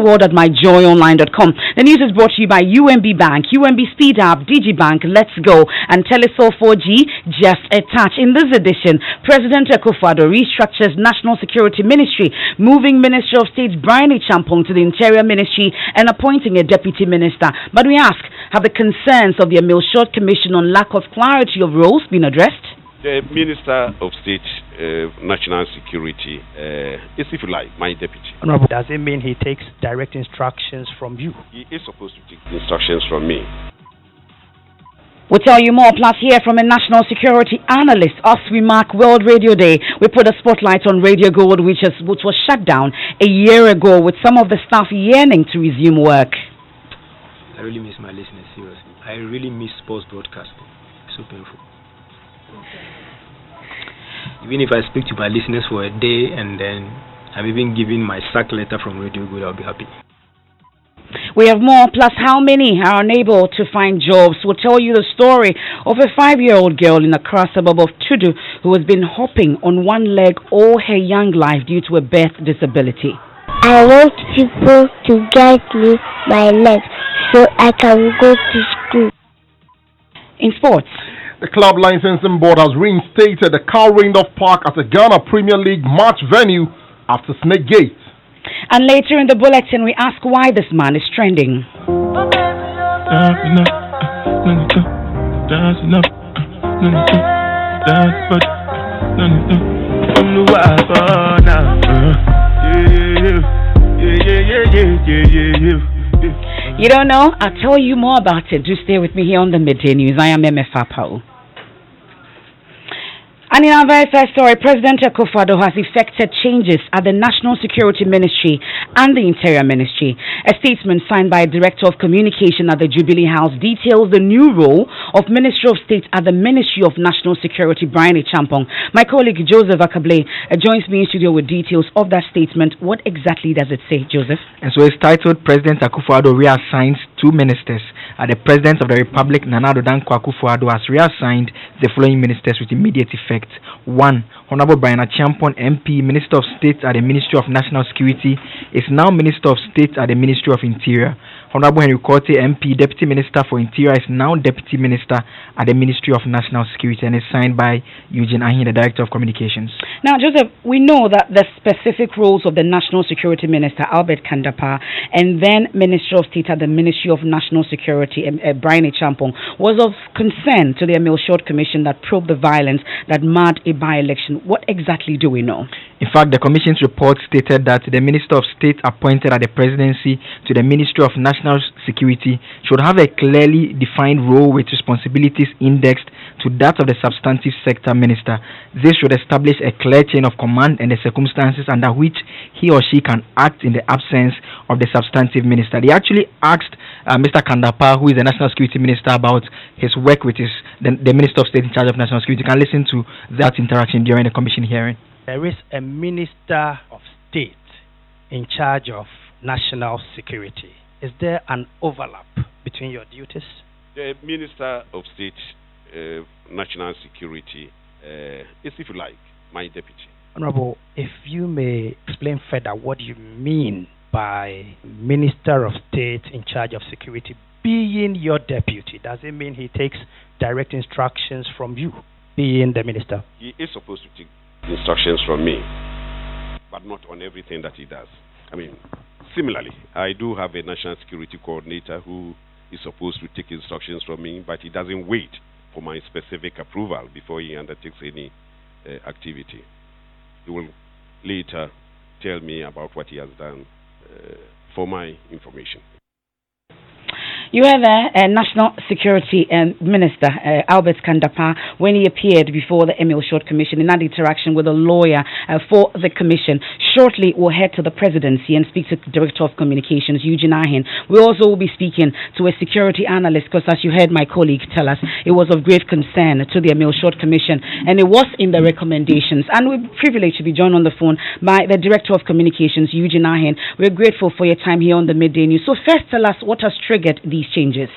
World at myjoyonline.com. The news is brought to you by UMB Bank, UMB Speed Up, DigiBank, Let's Go, and Telesol 4G, just a touch. In this edition, President Akufo-Addo restructures National Security Ministry, moving Minister of State Brian Champong to the Interior Ministry and appointing a Deputy Minister. But we ask, have the concerns of the Emil Short Commission on lack of clarity of roles been addressed? The Minister of State, National Security, is, if you like, my deputy. Honorable, does it mean he takes direct instructions from you? He is supposed to take instructions from me. We'll tell you more, plus hear from a national security analyst as we mark World Radio Day. We put a spotlight on Radio Gold, which was shut down a year ago, with some of the staff yearning to resume work. I really miss my listeners, seriously. I really miss sports broadcasting. It's so painful. Even if I speak to my listeners for a day and then I'm even giving my sack letter from Radio Good, I'll be happy. We have more, plus how many are unable to find jobs. We'll tell you the story of a 5-year-old girl in a Accra suburb of Tudu who has been hopping on one leg all her young life due to a birth disability. I want people to get me my legs so I can go to school. In sports, the Club Licensing Board has reinstated the Carl Randolph Park as a Ghana Premier League match venue after Snake Gate. And later in the bulletin, we ask why this man is trending. You don't know? I'll tell you more about it. Do stay with me here on the Midday News. I am Emefa Apawu. And in our very first story, President Akufo-Addo has effected changes at the National Security Ministry and the Interior Ministry. A statement signed by a Director of Communication at the Jubilee House details the new role of Minister of State at the Ministry of National Security, Brian Champong. My colleague Joseph Akable joins me in studio with details of that statement. What exactly does it say, Joseph? And so it's titled, President Akufo-Addo reassigns 2 ministers. The President of the Republic, Nana Addo Dankwa Akufo-Addo, has reassigned the following ministers with immediate effect. 1. Honorable Brian Champong, MP, Minister of State at the Ministry of National Security, is now Minister of State at the Ministry of Interior. Honorable Henry Korte, MP, Deputy Minister for Interior, is now Deputy Minister at the Ministry of National Security and is signed by Eugene Ahin, the Director of Communications. Now, Joseph, we know that the specific roles of the National Security Minister, Albert Kandapa, and then Minister of State at the Ministry of National Security, Brian Champong, was of concern to the Emil Short Commission that probed the violence that marred a by-election. What exactly do we know? In fact, the Commission's report stated that the Minister of State appointed at the presidency to the Ministry of National Security should have a clearly defined role with responsibilities indexed to that of the substantive sector minister. This should establish a clear chain of command and the circumstances under which he or she can act in the absence of the substantive minister. They actually asked Mr. Kandapa, who is the National Security Minister, about his work with the Minister of State in charge of National Security. You can listen to that interaction during the Commission hearing. There is a Minister of State in charge of national security. Is there an overlap between your duties? The Minister of State, National Security, is, if you like, my deputy. Honorable, if you may explain further what you mean by Minister of State in charge of security being your deputy. Does it mean he takes direct instructions from you, being the minister? He is supposed to take instructions from me, but not on everything that he does. I mean, similarly, I do have a national security coordinator who is supposed to take instructions from me, but he doesn't wait for my specific approval before he undertakes any activity. He will later tell me about what he has done for my information. You were there, National Security Minister Albert Kandapa, when he appeared before the Emil Short Commission in that interaction with a lawyer for the Commission. Shortly, we'll head to the presidency and speak to the Director of Communications, Eugene Ahin. We also will be speaking to a security analyst, because as you heard my colleague tell us, it was of great concern to the Emil Short Commission, and it was in the recommendations. And we're privileged to be joined on the phone by the Director of Communications, Eugene Ahin. We're grateful for your time here on the Midday News. So first, tell us what has triggered these changes.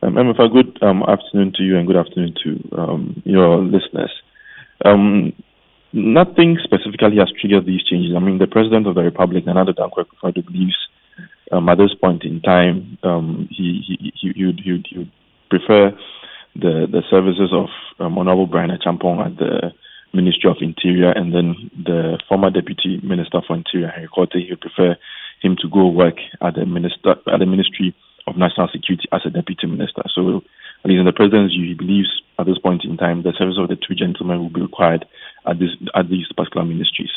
Emefa, good afternoon to you and good afternoon to your listeners. Nothing specifically has triggered these changes. I mean, the President of the Republic, Nana Dankwa Akufo-Addo, believes at this point in time he would prefer the services of Honorable Brian Achampong at the Ministry of Interior, and then the former Deputy Minister for Interior, Henry Korte, he would prefer him to go work at the Ministry of National Security as a Deputy Minister. So, at least in the President's view, he believes at this point in time the service of the two gentlemen will be required at these particular ministries.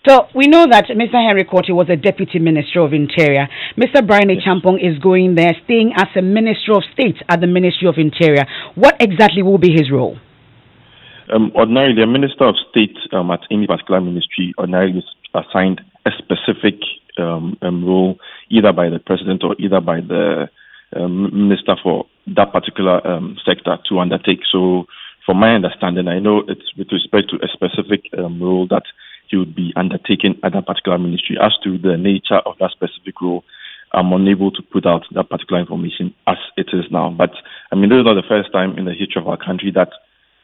So we know that Mr. Henry Korte was a Deputy Minister of Interior. Mr. Brian Achampong is going there, staying as a Minister of State at the Ministry of Interior. What exactly will be his role? Ordinarily, a Minister of State at any particular ministry ordinarily is assigned a specific role, either by the President or either by the Minister for that particular sector to undertake. So, from my understanding, I know it's with respect to a specific role that he would be undertaking at that particular ministry. As to the nature of that specific role, I'm unable to put out that particular information as it is now. But I mean, this is not the first time in the history of our country that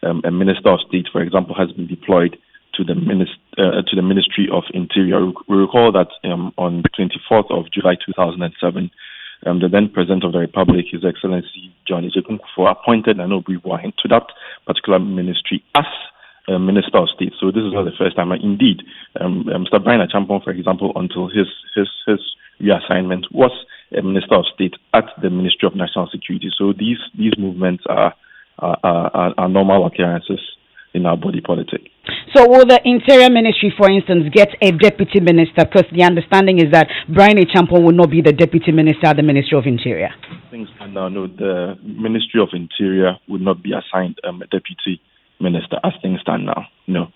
a Minister of State, for example, has been deployed to the Ministry of Interior. We recall that on the 24th of July 2007, the then President of the Republic, His Excellency John Ejekun-Kufuor, appointed Anobi Wahin to that particular ministry as Minister of State. So this is not the first time. Indeed, Mr. Brian Achampong, for example, until his reassignment, was a Minister of State at the Ministry of National Security. So these movements are normal occurrences in our body politic. So will the Interior Ministry, for instance, get a Deputy Minister? Because the understanding is that Brian Achampong will not be the Deputy Minister at the Ministry of Interior. Things stand now. No, the Ministry of Interior would not be assigned a Deputy Minister as things stand now. No.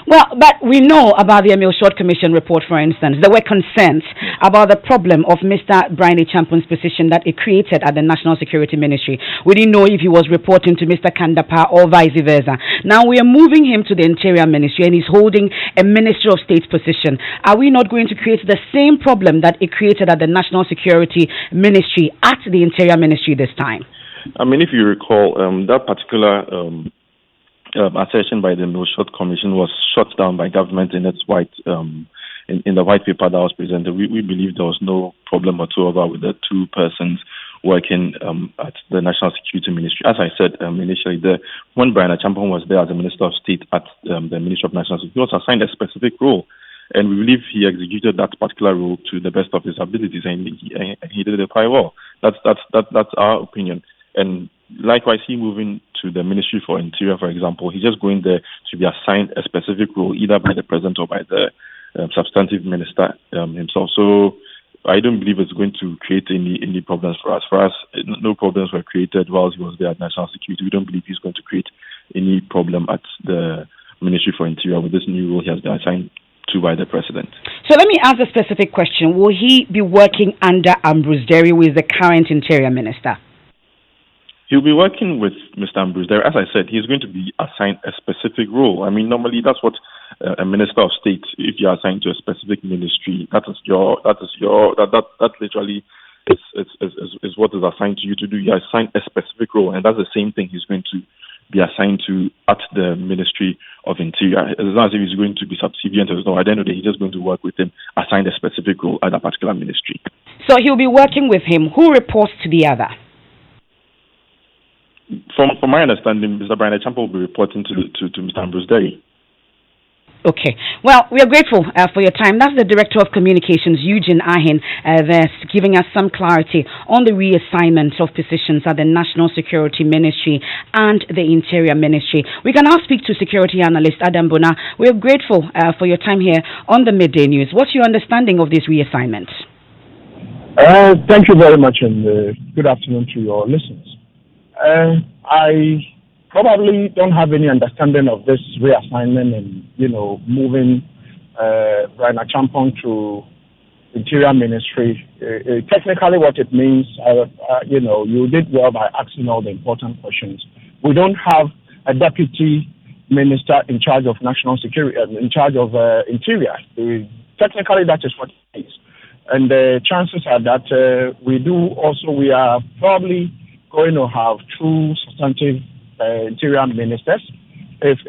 Well, but we know about the Emil Short Commission report, for instance. There were concerns about the problem of Mr. Brian Achampong's position that it created at the National Security Ministry. We didn't know if he was reporting to Mr. Kandapa or vice versa. Now we are moving him to the Interior Ministry and he's holding a Minister of State position. Are we not going to create the same problem that it created at the National Security Ministry at the Interior Ministry this time? I mean, if you recall, that particular assertion by the Emil Short Commission was shut down by government in its in the white paper that was presented. We believe there was no problem whatsoever with the two persons working at the National Security Ministry. As I said initially, when Brian Achampong was there as the Minister of State at the Ministry of National Security, he was assigned a specific role, and we believe he executed that particular role to the best of his abilities, and he did it quite well. That's our opinion. And likewise, he moving to the Ministry for Interior, for example, he's just going there to be assigned a specific role, either by the President or by the substantive minister himself. So I don't believe it's going to create any problems for us. For us, no problems were created while he was there at National Security. We don't believe he's going to create any problem at the Ministry for Interior with this new role he has been assigned to by the President. So let me ask a specific question. Will he be working under Ambrose Derry, who is the current Interior Minister? He'll be working with Mr. Ambrose Derry. As I said, he's going to be assigned a specific role. I mean, normally that's what a Minister of State, if you're assigned to a specific ministry, that literally is what is assigned to you to do. You're assigned a specific role, and that's the same thing he's going to be assigned to at the Ministry of Interior. It's not as if he's going to be subservient or no. At the end of the day, he's just going to work with him, assigned a specific role at a particular ministry. So he'll be working with him. Who reports to the other? From my understanding, Mr. Brian Achampong will be reporting to Mr. Ambrose Derry. Okay. Well, we are grateful for your time. That's the Director of Communications, Eugene Ahin, there giving us some clarity on the reassignment of positions at the National Security Ministry and the Interior Ministry. We can now speak to security analyst Adam Bona. We are grateful for your time here on the Midday News. What's your understanding of this reassignment? Thank you very much, and good afternoon to your listeners. I probably don't have any understanding of this reassignment and, moving Brian Achampong to Interior Ministry. Technically what it means, you did well by asking all the important questions. We don't have a deputy minister in charge of national security, in charge of Interior. Technically that is what it is. And the chances are that we are probably going to have two substantive Interior ministers. if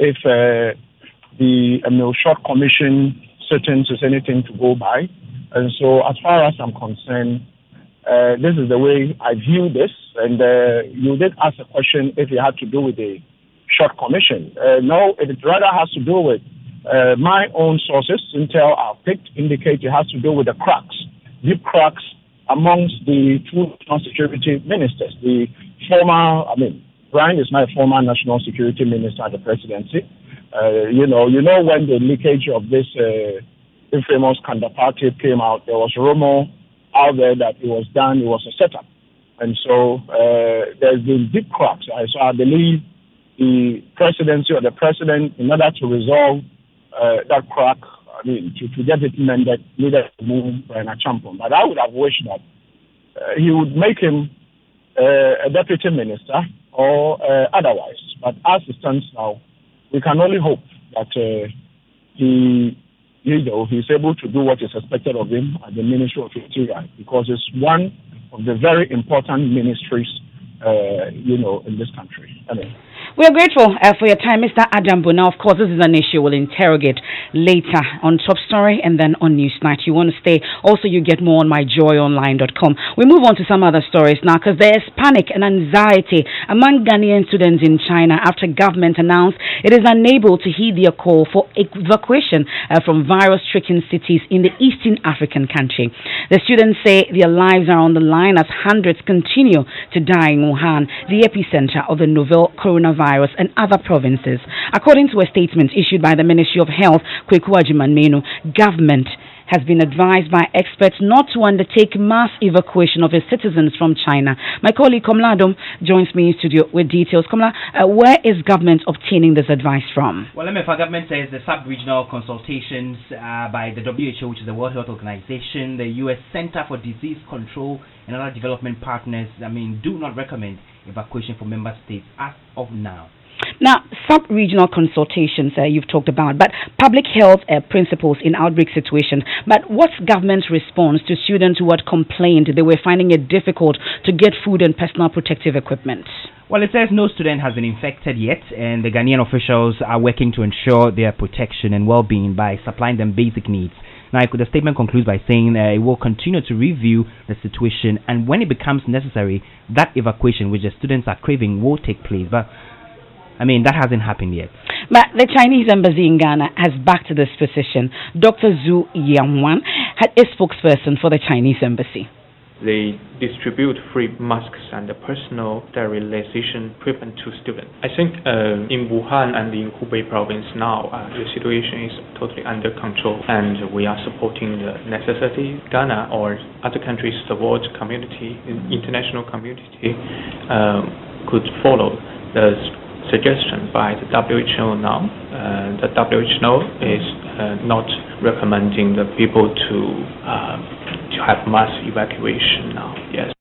the short commission sittings is anything to go by. And so, as far as I'm concerned, this is the way I view this. And you did ask a question if it had to do with the short commission. No, it rather has to do with my own sources, Intel are picked, indicate it has to do with the cracks, deep cracks amongst the two national security ministers. The former, Brian is now a former national security minister at the presidency. You know when the leakage of this infamous Kandapar tape came out, there was rumor out there that it was a setup. And so there's been deep cracks. So I believe the presidency or the president, in order to resolve that crack, to get it mended, needed to move Brian Achampong. But I would have wished that he would make him a deputy minister or otherwise. But as it stands now, we can only hope that he's able to do what is expected of him at the Ministry of Interior, because it's one of the very important ministries, in this country. We are grateful for your time, Mr. Adambo. Now, of course, this is an issue we'll interrogate later on Top Story and then on Newsnight. You want to stay. Also, you get more on myjoyonline.com. We move on to some other stories now, because there's panic and anxiety among Ghanaian students in China after government announced it is unable to heed their call for evacuation from virus-stricken cities in the Eastern African country. The students say their lives are on the line as hundreds continue to die in Wuhan, the epicenter of the novel coronavirus and other provinces. According to a statement issued by the Ministry of Health, Kweku Ajimanmenu, government has been advised by experts not to undertake mass evacuation of its citizens from China. My colleague Komla Adom joins me in studio with details. Komla, where is government obtaining this advice from? Well, Emefa government says the sub-regional consultations by the WHO, which is the World Health Organization, the U.S. Center for Disease Control, and other development partners, do not recommend evacuation for member states as of now. Now, sub-regional consultations you've talked about, but public health principles in outbreak situations. But what's government's response to students who had complained they were finding it difficult to get food and personal protective equipment? Well, it says no student has been infected yet, and the Ghanaian officials are working to ensure their protection and well-being by supplying them basic needs. Now, the statement concludes by saying it will continue to review the situation, and when it becomes necessary, that evacuation which the students are craving will take place. But that hasn't happened yet. But the Chinese embassy in Ghana has backed this position. Dr. Zhu Yangwan is spokesperson for the Chinese embassy. They distribute free masks and personal sterilization equipment to students. I think in Wuhan and in Hubei province now, the situation is totally under control, and we are supporting the necessity. Ghana or other countries, the world community, international community could follow the suggestion by the WHO now. The WHO is not recommending the people to have mass evacuation now. Yes.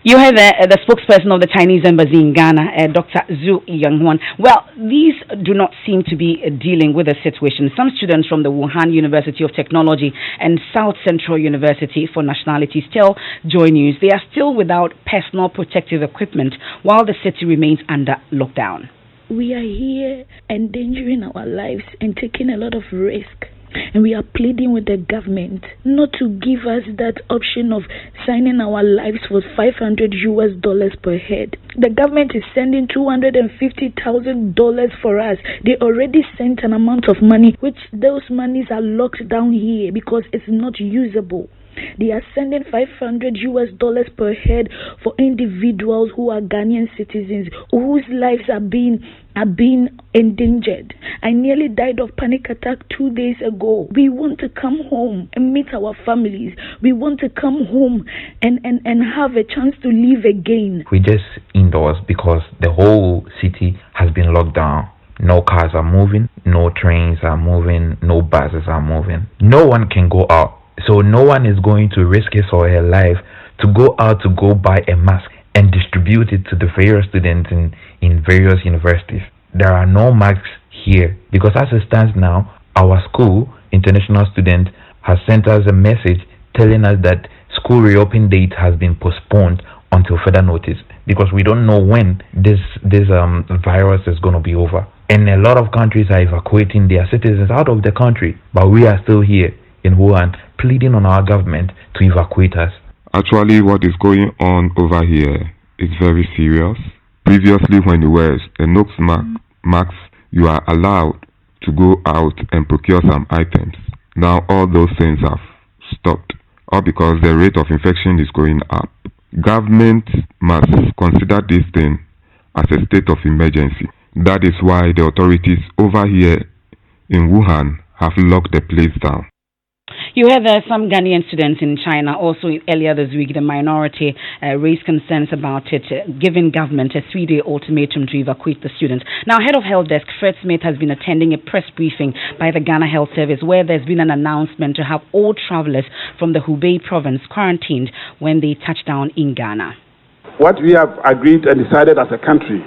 You heard the spokesperson of the Chinese embassy in Ghana, Dr. Zhu Yangwan. Well, these do not seem to be dealing with the situation. Some students from the Wuhan University of Technology and South Central University for Nationalities tell Joy News they are still without personal protective equipment while the city remains under lockdown. We are here endangering our lives and taking a lot of risk. And we are pleading with the government not to give us that option of signing our lives for $500 per head. The government is sending $250,000 for us. They already sent an amount of money, which those monies are locked down here because it's not usable. They are sending $500 per head for individuals who are Ghanaian citizens whose lives are being endangered. I nearly died of panic attack 2 days ago. We want to come home and meet our families. We want to come home and have a chance to live again. We're just indoors because the whole city has been locked down. No cars are moving, no trains are moving, no buses are moving. No one can go out. So no one is going to risk his or her life to go out to go buy a mask and distribute it to the various students in various universities. There are no masks here because as it stands now, our school, international student, has sent us a message telling us that school reopening date has been postponed until further notice. because we don't know when this virus is going to be over. And a lot of countries are evacuating their citizens out of the country, but we are still here in Wuhan pleading on our government to evacuate us. Actually, what is going on over here is very serious. Previously, when you wear a nose mask, you are allowed to go out and procure some items. Now all those things have stopped, all because the rate of infection is going up. Government must consider this thing as a state of emergency. That is why the authorities over here in Wuhan have locked the place down. You heard that some Ghanaian students in China also earlier this week, the minority raised concerns about it, giving government a 3-day ultimatum to evacuate the students. Now, head of Health Desk, Fred Smith, has been attending a press briefing by the Ghana Health Service where there's been an announcement to have all travelers from the Hubei province quarantined when they touch down in Ghana. What we have agreed and decided as a country,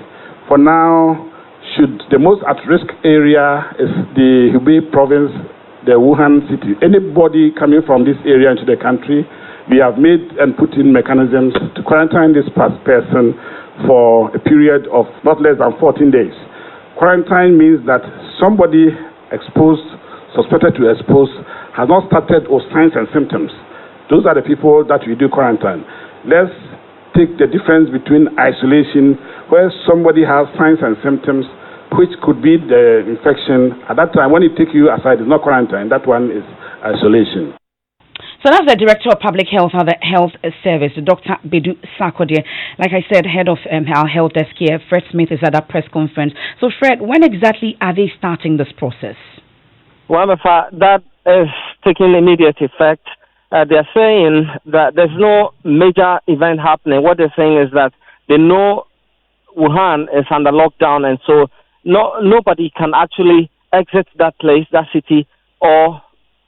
for now, should the most at-risk area is the Hubei province, the Wuhan city. Anybody coming from this area into the country, we have made and put in mechanisms to quarantine this person for a period of not less than 14 days. Quarantine means that somebody exposed, suspected to expose, has not started with signs and symptoms. Those are the people that we do quarantine. Let's take the difference between isolation, where somebody has signs and symptoms, which could be the infection. At that time, when it take you aside, it's not quarantine. That one is isolation. So that's the Director of Public Health of the Health Service, Dr. Bedu Sarkodie. Like I said, head of our health desk here, Fred Smith, is at that press conference. So, Fred, when exactly are they starting this process? Well, that is taking immediate effect. They're saying that there's no major event happening. What they're saying is that they know Wuhan is under lockdown, and so nobody can actually exit that place, that city, or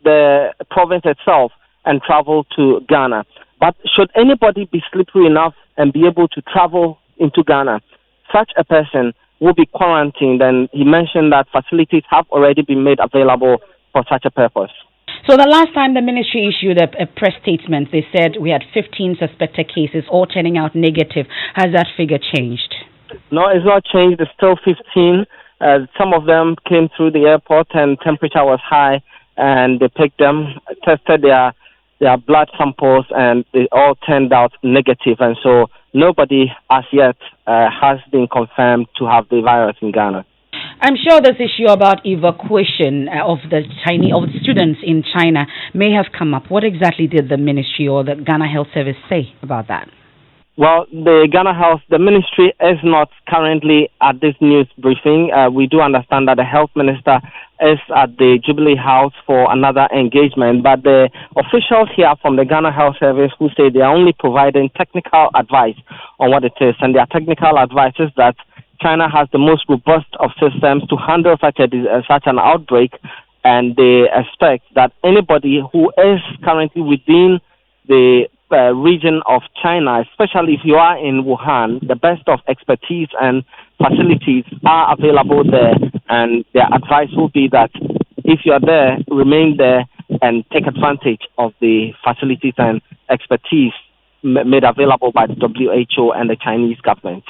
the province itself and travel to Ghana. But should anybody be slippery enough and be able to travel into Ghana, such a person will be quarantined, and he mentioned that facilities have already been made available for such a purpose. So the last time the ministry issued a press statement, they said we had 15 suspected cases, all turning out negative. Has that figure changed? No, it's not changed. It's still 15. Some of them came through the airport and temperature was high, and they picked them, tested their blood samples, and they all turned out negative. And so nobody as yet has been confirmed to have the virus in Ghana. I'm sure this issue about evacuation of the students in China may have come up. What exactly did the ministry or the Ghana Health Service say about that? Well, the ministry is not currently at this news briefing. We do understand that the health minister is at the Jubilee House for another engagement, but the officials here from the Ghana Health Service who say they are only providing technical advice on what it is, and their technical advice is that China has the most robust of systems to handle such an outbreak, and they expect that anybody who is currently within the region of China, especially if you are in Wuhan, the best of expertise and facilities are available there, and their advice will be that if you are there, remain there and take advantage of the facilities and expertise made available by the WHO and the Chinese government.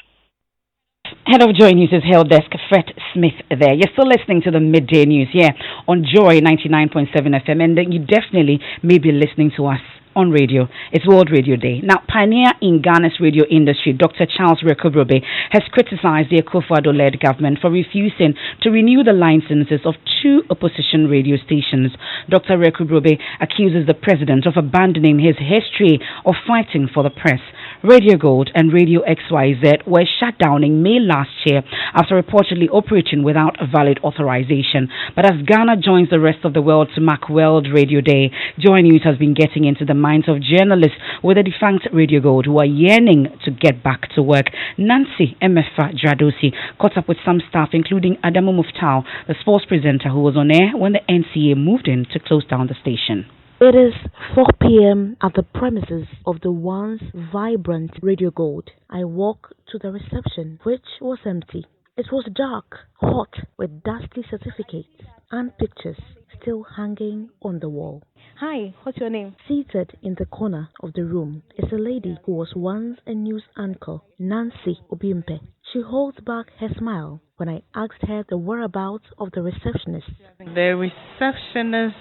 Head of Joy News' Health Desk, Fred Smith there. You're still listening to the Midday News here on Joy 99.7 FM, and you definitely may be listening to us on radio. It's World Radio Day. Now, pioneer in Ghana's radio industry, Dr. Charles Rekubrobe, has criticized the Akufo-Addo-led government for refusing to renew the licenses of 2 opposition radio stations. Dr. Rekubrobe accuses the president of abandoning his history of fighting for the press. Radio Gold and Radio XYZ were shut down in May last year after reportedly operating without a valid authorization. But as Ghana joins the rest of the world to mark World Radio Day, Joy News has been getting into the minds of journalists with the defunct Radio Gold who are yearning to get back to work. Nancy Emefa Apawu caught up with some staff, including Adamu Muftau, the sports presenter who was on air when the NCA moved in to close down the station. It is 4 p.m. at the premises of the once vibrant Radio Gold. I walk to the reception, which was empty. It was dark, hot, with dusty certificates and pictures. still hanging on the wall. Hi, what's your name? Seated in the corner of the room is a lady who was once a news anchor, Nancy Obimpe. She holds back her smile when I asked her the whereabouts of the receptionist. The receptionist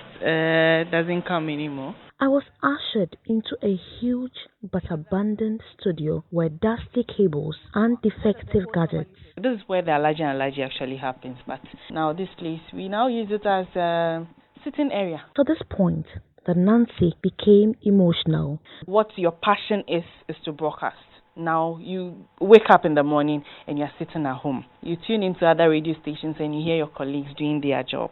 doesn't come anymore. I was ushered into a huge but abandoned studio where dusty cables and defective gadgets. This is where the allergy actually happens, but now this place, we now use it as a sitting area. To this point, that Nancy became emotional. What your passion is to broadcast. Now you wake up in the morning and you're sitting at home. You tune into other radio stations and you hear your colleagues doing their job.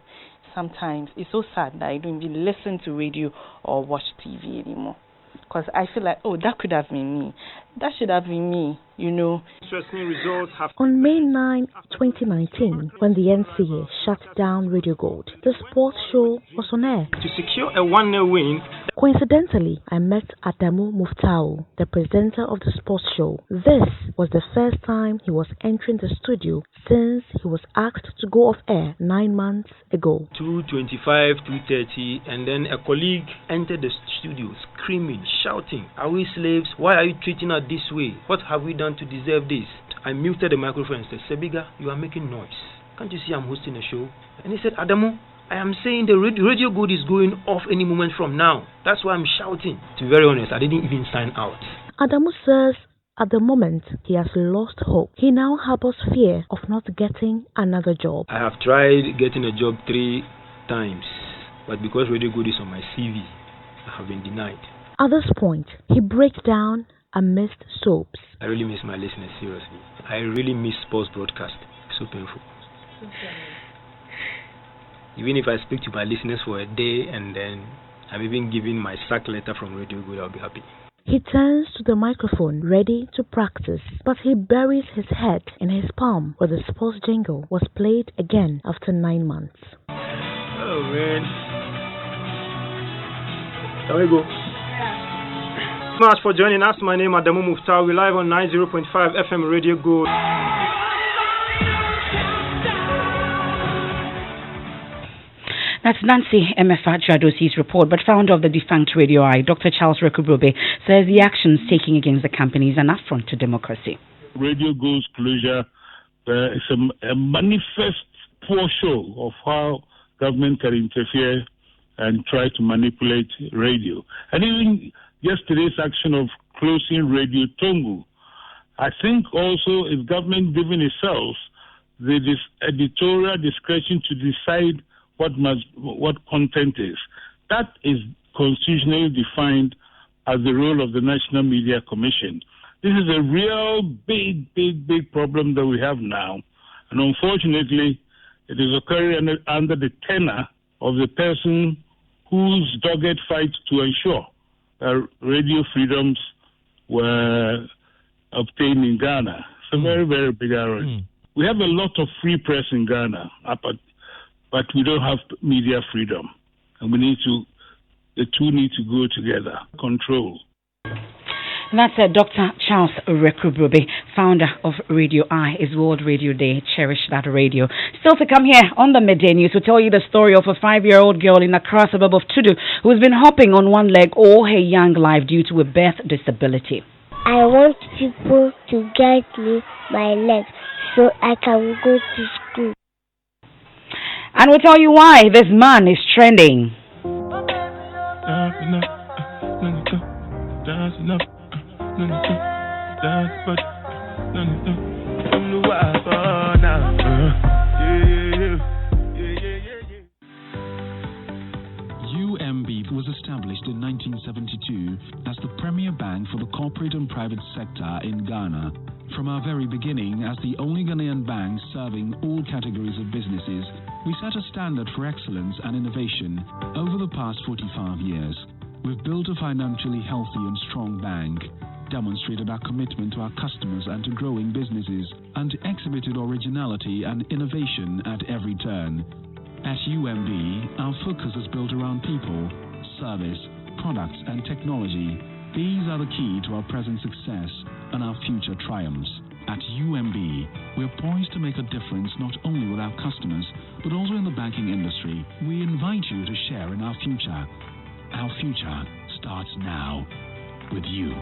Sometimes it's so sad that I don't even listen to radio or watch TV anymore. Because I feel like, oh, that could have been me. That should have been me, you know. Interesting results have... On May 9, 2019, when the NCA shut down Radio Gold, the sports show was on air. To secure a 1-0 win... Coincidentally, I met Adamu Muftau, the presenter of the sports show. This was the first time he was entering the studio since he was asked to go off air 9 months ago. 2:25, 2:30, and then a colleague entered the studio screaming, shouting, "Are we slaves? Why are you treating us this way? What have we done to deserve this?" I muted the microphone and said, "Sebiga, you are making noise. Can't you see I'm hosting a show?" And he said, "Adamu, I am saying the radio good is going off any moment from now. That's why I'm shouting." To be very honest, I didn't even sign out. Adamu says at the moment he has lost hope. He now harbors fear of not getting another job. I have tried getting a job 3 times, but because Radio Good is on my CV, I have been denied. At this point, he breaks down amidst soaps. I really miss my listeners, seriously. I really miss sports broadcast. It's so painful. Even if I speak to my listeners for a day and then I'm even giving my sack letter from Radio Good, I'll be happy. He turns to the microphone, ready to practice, but he buries his head in his palm where the sports jingle was played again after 9 months. Oh, man. There we go. Much for joining us. My name is Adamu Muftau. We're live on 90.5 FM Radio Gold. That's Nancy Emefa Apawu report, but founder of the defunct Radio Eye, Dr. Charles Rekubrobe, says the actions taken against the company is an affront to democracy. Radio Gold's closure is a manifest poor show of how government can interfere and try to manipulate radio. And even yesterday's action of closing Radio Tongu, I think also is government giving itself the editorial discretion to decide what content is. That is constitutionally defined as the role of the National Media Commission. This is a real big problem that we have now. And unfortunately, it is occurring under the tenor of the person whose dogged fight to ensure that radio freedoms were obtained in Ghana. It's a very big error. We have a lot of free press in Ghana, but we don't have media freedom. And the two need to go together. Control. And that's Dr. Charles Rekubrobe, founder of Radio Eye. It's World Radio Day. Cherish that radio. Still to come here on the Midday News, we'll tell you the story of a 5-year-old girl in Accra suburb of Tudu who's been hopping on one leg all her young life due to a birth disability. I want people to guide me my legs so I can go to school. And we'll tell you why this man is trending. UMB was established in 1972 as the premier bank for the corporate and private sector in Ghana. From our very beginning, as the only Ghanaian bank serving all categories of businesses, we set a standard for excellence and innovation over the past 45 years. We've built a financially healthy and strong bank, demonstrated our commitment to our customers and to growing businesses, and exhibited originality and innovation at every turn. At UMB, our focus is built around people, service, products, and technology. These are the key to our present success and our future triumphs. At UMB, we're poised to make a difference not only with our customers, but also in the banking industry. We invite you to share in our future. Our future starts now with you.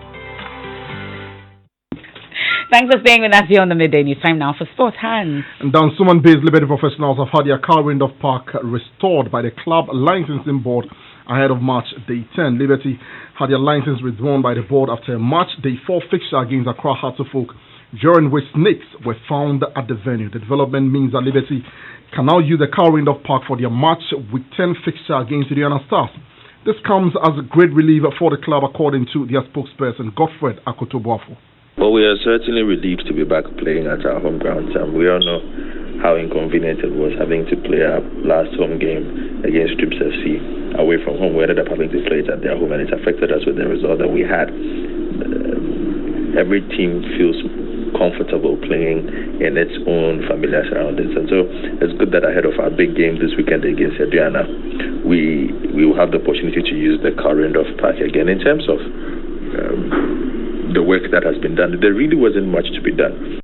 Thanks for staying with us here on the Midday News. Time now for Sports Hands. And Suman-based Liberty professionals have had their car window park restored by the club licensing board ahead of match day 10. Liberty had their license withdrawn by the board after match day 4 fixture against Accra Hearts of Oak, during which snakes were found at the venue. The development means that Liberty can now use the car window park for their match with 10 fixture against the Diana Stars. This comes as a great relief for the club, according to their spokesperson, Godfred Akotobuafo. Well, we are certainly relieved to be back playing at our home ground. We all know how inconvenient it was having to play our last home game against Trips FC away from home. We ended up having to play it at their home, and it affected us with the result that we had. Every team feels comfortable playing in its own familiar surroundings, and so it's good that ahead of our big game this weekend against Adriana, we will have the opportunity to use the current of park again. In terms of the work that has been done, there really wasn't much to be done.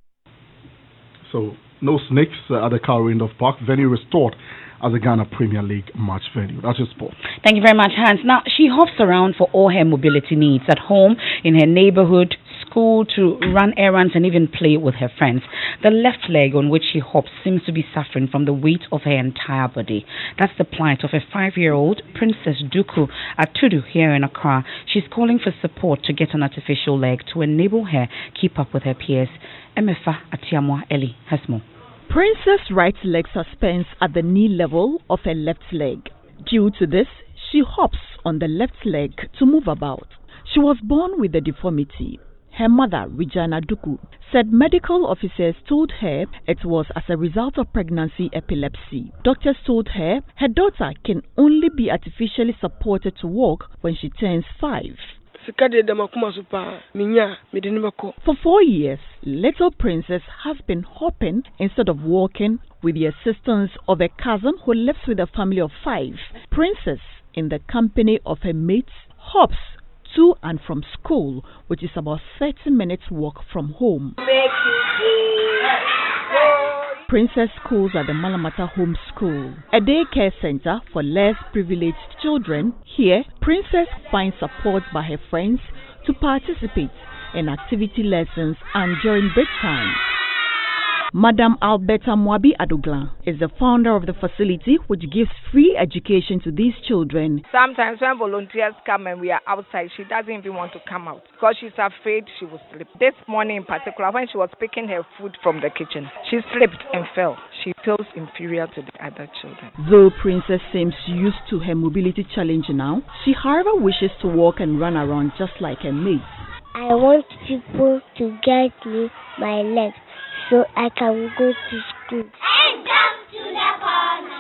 So no snakes at the car window park. Venue restored as a Ghana Premier League match venue. That's your sport. Thank you very much, Hans. Now, she hops around for all her mobility needs at home, in her neighborhood, school, to run errands and even play with her friends. The left leg on which she hops seems to be suffering from the weight of her entire body. That's the plight of a 5-year-old Princess Duku Atudu here in Accra. She's calling for support to get an artificial leg to enable her keep up with her peers. Emefa Apawu has more. Princess' right leg suspends at the knee level of her left leg. Due to this, she hops on the left leg to move about. She was born with the deformity. Her mother, Regina Duku, said medical officers told her it was as a result of pregnancy epilepsy. Doctors told her her daughter can only be artificially supported to walk when she turns 5. For 4 years, little Princess has been hopping instead of walking with the assistance of a cousin who lives with a family of 5. Princess, in the company of her mates, hops to and from school, which is about 30 minutes walk from home. Princess schools at the Malamata Home School, a daycare center for less privileged children. Here, Princess finds support by her friends to participate in activity lessons and during break time. Madam Alberta Mwabi Adoglan is the founder of the facility, which gives free education to these children. Sometimes when volunteers come and we are outside, she doesn't even want to come out because she's afraid she will slip. This morning in particular, when she was picking her food from the kitchen, she slipped and fell. She feels inferior to the other children. Though Princess seems used to her mobility challenge now, she however wishes to walk and run around just like her mates. I want people to guide me my legs so I can go to school. And come to the corner.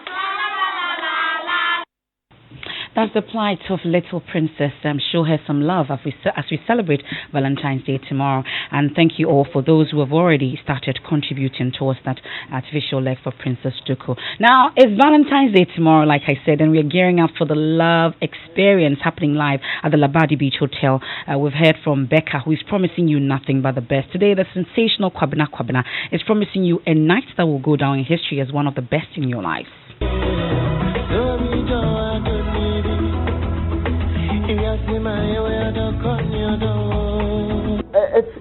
That's the plight of little Princess. Show her some love as we celebrate Valentine's Day tomorrow. And thank you all for those who have already started contributing towards that artificial leg for Princess Duku. Now, it's Valentine's Day tomorrow, like I said, and we're gearing up for the love experience happening live at the Labadi Beach Hotel. We've heard from Becca, who is promising you nothing but the best. Today, the sensational Kwabena is promising you a night that will go down in history as one of the best in your lives.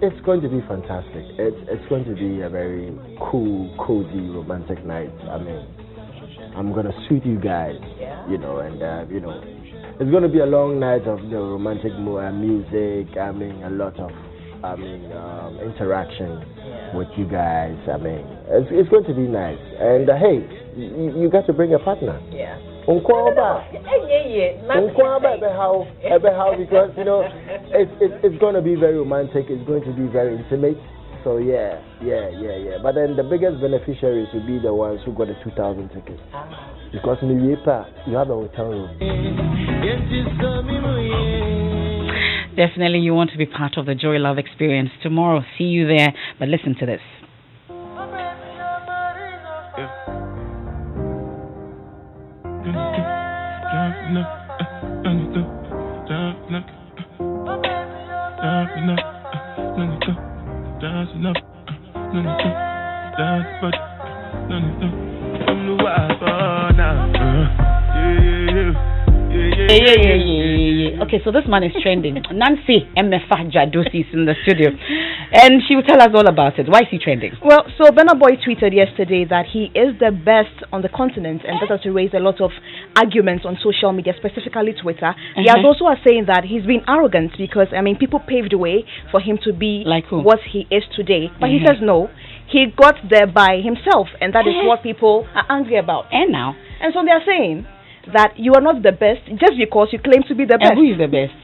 It's going to be fantastic. It's going to be a very cool, cozy, romantic night. I mean, I'm gonna suit you guys, and it's gonna be a long night of romantic music. I mean, a lot of interaction with you guys. I mean, it's going to be nice. And hey, you got to bring a partner. Yeah. Because it's going to be very romantic. It's going to be very intimate. So yeah. But then the biggest beneficiaries will be the ones who got the 2,000 tickets. Because you have a hotel room. Definitely you want to be part of the Joy Love experience tomorrow. See you there. But listen to this. Okay, so this man is trending. Nancy Emefa Apawu is in the studio, and she will tell us all about it. Why is he trending? Well, so Burna Boy tweeted yesterday that he is the best on the continent, and that has raised a lot of arguments on social media, specifically Twitter. He has also saying that he's been arrogant because, I mean, people paved the way for him to be like what he is today. But he says no, he got there by himself, and that is what people are angry about. And now? And so they are saying that you are not the best just because you claim to be the best. And who is the best?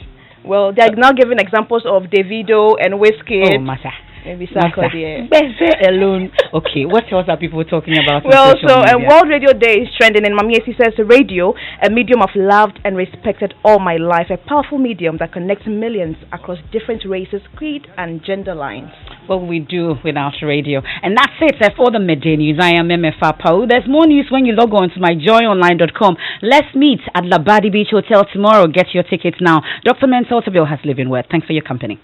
Well, they are now giving examples of Davido and Wizkid. Oh, Masa. Maybe Sarkodie. Best alone. Okay, what else are people talking about? Well, so World Radio Day is trending, and Mamiesi says radio, a medium I've loved and respected all my life, a powerful medium that connects millions across different races, creed, and gender lines. What we do without radio. And that's it for the midday news. I am Emefa Apawu. There's more news when you log on to myjoyonline.com. Let's meet at Labadi Beach Hotel tomorrow. Get your tickets now. Dr. Mental Tabil has living word. Thanks for your company.